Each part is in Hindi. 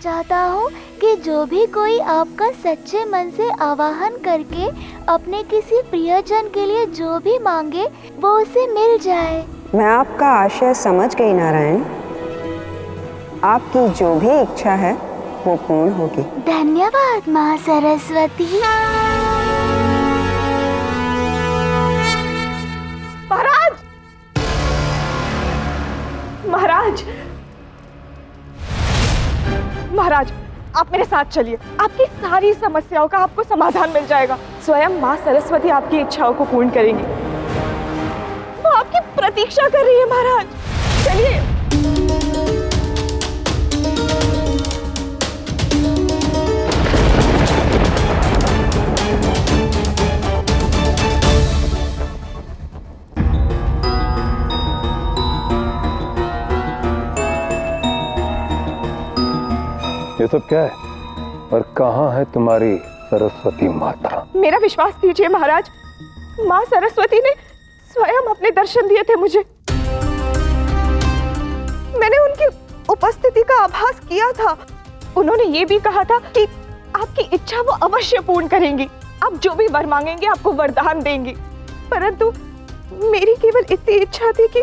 चाहता हूँ कि जो भी कोई आपका सच्चे मन से आवाहन करके अपने किसी प्रियजन के लिए जो भी मांगे वो उसे मिल जाए। मैं आपका आशय समझ गई नारायण। आपकी जो भी इच्छा है वो पूर्ण होगी। धन्यवाद माँ सरस्वती। महाराज, महाराज, महाराज, आप मेरे साथ चलिए। आपकी सारी समस्याओं का आपको समाधान मिल जाएगा। स्वयं माँ सरस्वती आपकी इच्छाओं को पूर्ण करेंगी। वो आपकी प्रतीक्षा कर रही है महाराज। चलिए। ये सब क्या है और कहाँ है तुम्हारी सरस्वती माता? मेरा विश्वास कीजिए महाराज, माँ सरस्वती ने स्वयं अपने दर्शन दिए थे मुझे। मैंने उनकी उपस्थिति का आभास किया था। उन्होंने ये भी कहा था कि आपकी इच्छा वो अवश्य पूर्ण करेंगी। आप जो भी वर मांगेंगे आपको वरदान देंगी। परंतु मेरी केवल इतनी इच्छा थी कि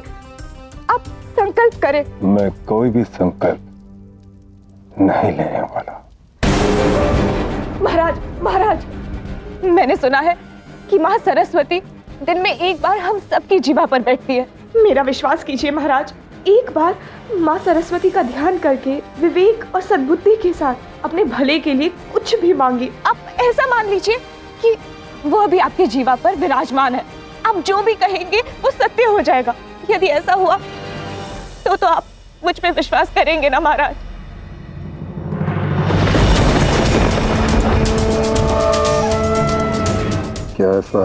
आप संकल्प करें। मैं कोई भी संकल्प नहीं लेने वाला। महाराज, महाराज, मैंने सुना है कि माँ सरस्वती दिन में एक बार हम सबकी जीवा पर बैठती है। मेरा विश्वास कीजिए महाराज, एक बार माँ सरस्वती का ध्यान करके विवेक और सद्बुद्धि के साथ अपने भले के लिए कुछ भी मांगी। आप ऐसा मान लीजिए कि वो अभी आपके जीवा पर विराजमान है। आप जो भी कहेंगे वो सत्य हो जाएगा। यदि ऐसा हुआ तो आप मुझ पे विश्वास करेंगे ना महाराज? क्या ऐसा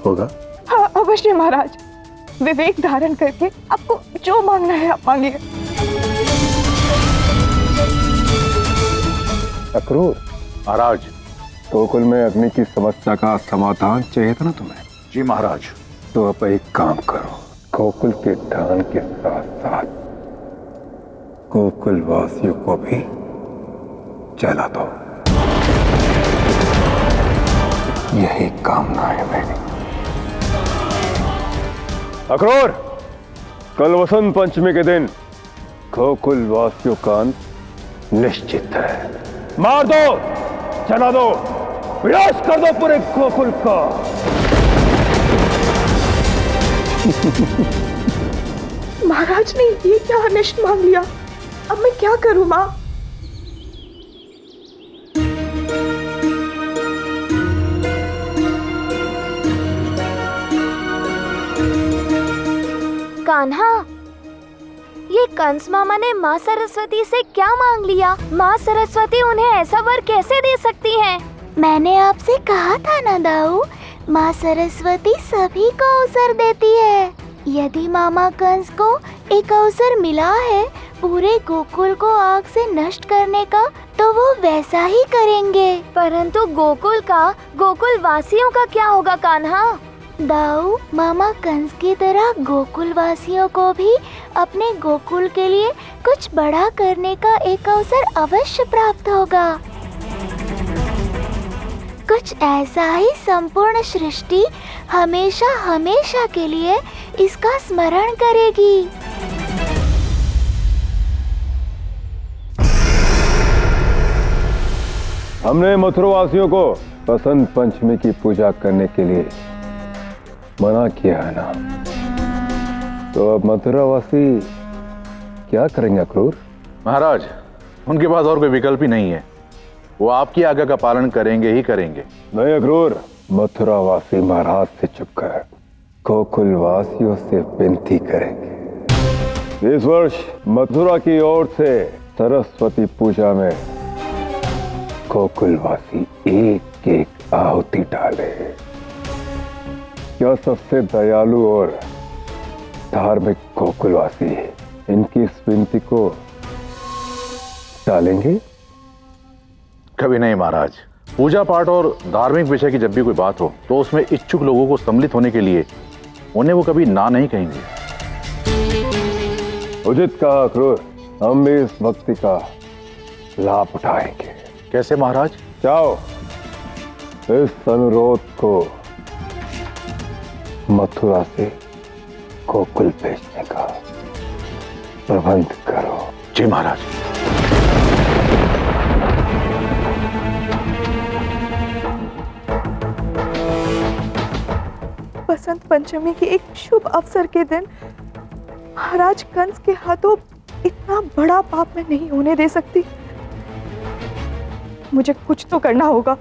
होगा? हाँ अवश्य महाराज। विवेक धारण करके आपको जो मांगना है आप मांगिए। अक्रूर महाराज। गोकुल में अग्नि की समस्या का समाधान चाहिए था ना तुम्हें? जी महाराज। तो अब एक काम करो, गोकुल के दान के साथ साथ गोकुल वासियों को भी जला दो। यही कामना है मेरी। अक्रूर, कल वसंत पंचमी के दिन गोकुल वासियों का अंत निश्चित है। मार दो, जला दो, विनाश कर दो पूरे गोकुल का। महाराज ने ये क्या अनिष्ट मांग लिया? अब मैं क्या करूं माँ? कान्हा, ये कंस मामा ने माँ सरस्वती से क्या मांग लिया? माँ सरस्वती उन्हें ऐसा वर कैसे दे सकती हैं? मैंने आपसे कहा था ना दाऊ, माँ सरस्वती सभी को अवसर देती है। यदि मामा कंस को एक अवसर मिला है पूरे गोकुल को आग से नष्ट करने का, तो वो वैसा ही करेंगे। परंतु गोकुल वासियों का क्या होगा कान्हा? दाऊ, मामा कंस की तरह गोकुल वासियों को भी अपने गोकुल के लिए कुछ बड़ा करने का एक अवसर अवश्य प्राप्त होगा। कुछ ऐसा ही संपूर्ण सृष्टि हमेशा हमेशा के लिए इसका स्मरण करेगी। हमने मथुरवासियों को बसंत पंचमी की पूजा करने के लिए मना किया है ना, तो अब मथुरावासी क्या करेंगे अक्रूर? महाराज, उनके पास और कोई विकल्प ही नहीं है। वो आपकी आज्ञा का पालन करेंगे ही करेंगे। नहीं अक्रूर, मथुरावासी महाराज से चुपकर गोकुल वासियों से विनती करेंगे। इस वर्ष मथुरा की ओर से सरस्वती पूजा में गोकुलवासी एक एक आहुति डाले। क्या सबसे दयालु और धार्मिक गोकुलवासी इनकी इस विनती को टालेंगे? कभी नहीं महाराज। पूजा पाठ और धार्मिक विषय की जब भी कोई बात हो तो उसमें इच्छुक लोगों को सम्मिलित होने के लिए उन्हें वो कभी ना नहीं कहेंगे। उचित कहा अक्रूर, हम भी इस भक्ति का लाभ उठाएंगे। कैसे महाराज? जाओ, इस अनुरोध को मथुरा से गोकुल भेजने का प्रबंध करो। जी महाराज। बसंत पंचमी के एक शुभ अवसर के दिन महाराज कंस के हाथों इतना बड़ा पाप मैं नहीं होने दे सकती। मुझे कुछ तो करना होगा,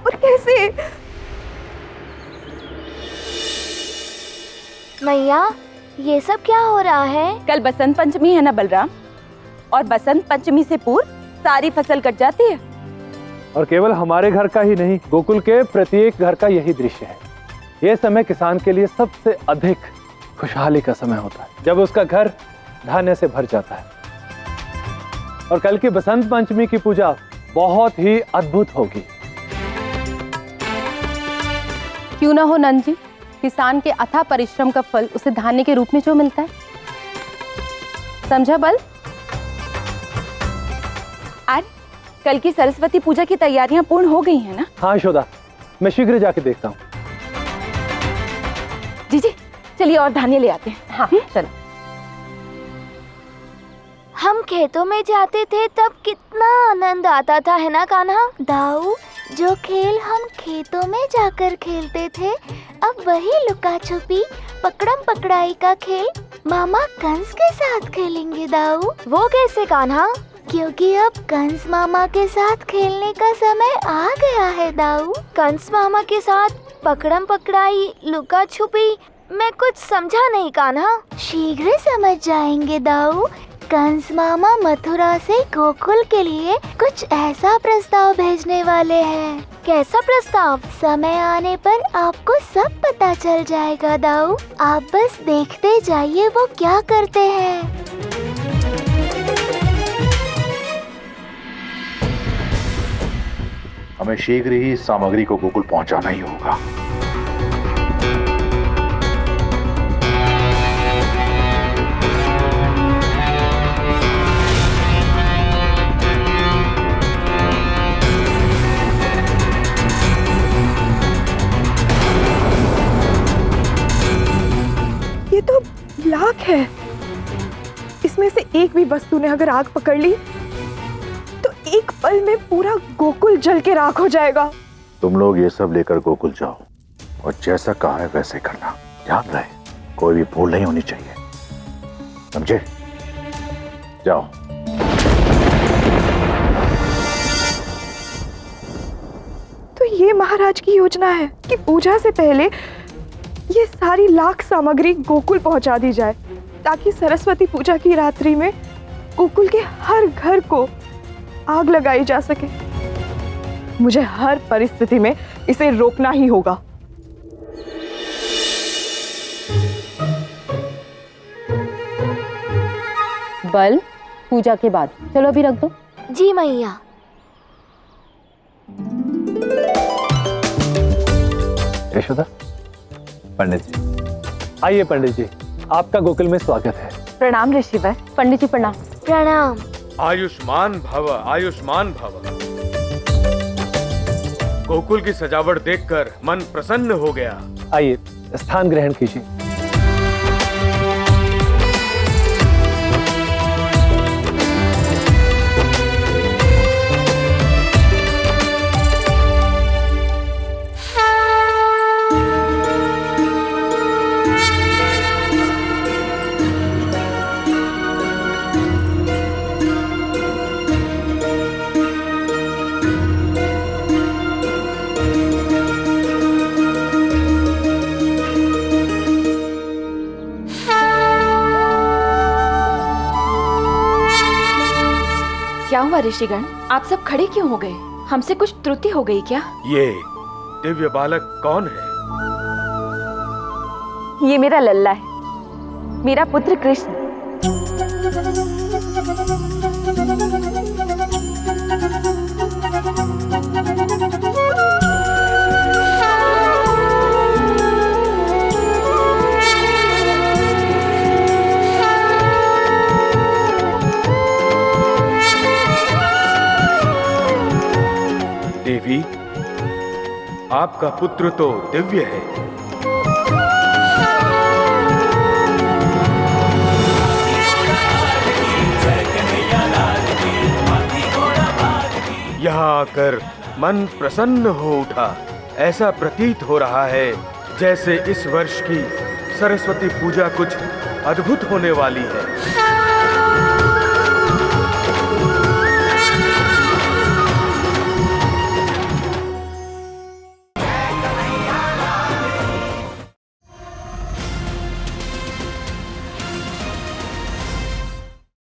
और कैसे? मैया, ये सब क्या हो रहा है? कल बसंत पंचमी है ना बलराम, और बसंत पंचमी से पूर्व सारी फसल कट जाती है। और केवल हमारे घर का ही नहीं, गोकुल के प्रत्येक घर का यही दृश्य है। यह समय किसान के लिए सबसे अधिक खुशहाली का समय होता है, जब उसका घर धान्य से भर जाता है। और कल की बसंत पंचमी की पूजा बहुत ही अद्भुत होगी। क्यों ना हो नंद जी, किसान के अथाह परिश्रम का फल उसे धान्य के रूप में जो मिलता है। समझा बल? आज कल की सरस्वती पूजा की तैयारियां पूर्ण हो गई हैं ना? हाँ यशोदा, मैं शीघ्र जाके देखता हूँ। जी जी, चलिए और धान्य ले आते हैं। हाँ चलो। हम खेतों में जाते थे तब कितना आनंद आता था, है ना कान्हा? दाऊ, जो खेल हम खेतों में जाकर खेलते थे, अब वही लुका छुपी पकड़म पकड़ाई का खेल मामा कंस के साथ खेलेंगे दाऊ। वो कैसे कान्हा? क्योंकि अब कंस मामा के साथ खेलने का समय आ गया है दाऊ। कंस मामा के साथ पकड़म पकड़ाई, लुका छुपी, मैं कुछ समझा नहीं कान्हा। शीघ्र समझ जाएंगे दाऊ। कंस मामा मथुरा से गोकुल के लिए कुछ ऐसा प्रस्ताव भेजने वाले हैं। कैसा प्रस्ताव? समय आने पर आपको सब पता चल जाएगा दाऊ। आप बस देखते जाइए वो क्या करते हैं। हमें शीघ्र ही इस सामग्री को गोकुल पहुंचाना ही होगा। ये तो लाख है। इसमें से एक भी वस्तु ने अगर आग पकड़ ली तो एक पल में पूरा गोकुल जल के राख हो जाएगा। तुम लोग ये सब लेकर गोकुल जाओ और जैसा कहा है वैसे करना। ध्यान रहे, कोई भी भूल नहीं होनी चाहिए, समझे? जाओ। तो ये महाराज की योजना है कि पूजा से पहले ये सारी लाख सामग्री गोकुल पहुंचा दी जाए, ताकि सरस्वती पूजा की रात्रि में गोकुल के हर घर को आग लगाई जा सके। मुझे हर परिस्थिति में इसे रोकना ही होगा। बल, पूजा के बाद चलो अभी रख दो। जी मैया। यशोदा, पंडित जी आइए। पंडित जी, आपका गोकुल में स्वागत है। प्रणाम ऋषिवर। पंडित जी प्रणाम। प्रणाम। आयुष्मान भव, आयुष्मान भव। गोकुल की सजावट देखकर मन प्रसन्न हो गया। आइए, स्थान ग्रहण कीजिए। क्या हुआ ऋषिगण, आप सब खड़े क्यों हो गए? हमसे कुछ त्रुटि हो गई क्या? ये दिव्य बालक कौन है? ये मेरा लल्ला है, मेरा पुत्र कृष्ण। आपका पुत्र तो दिव्य है। यहाँ आकर मन प्रसन्न हो उठा। ऐसा प्रतीत हो रहा है जैसे इस वर्ष की सरस्वती पूजा कुछ अद्भुत होने वाली है।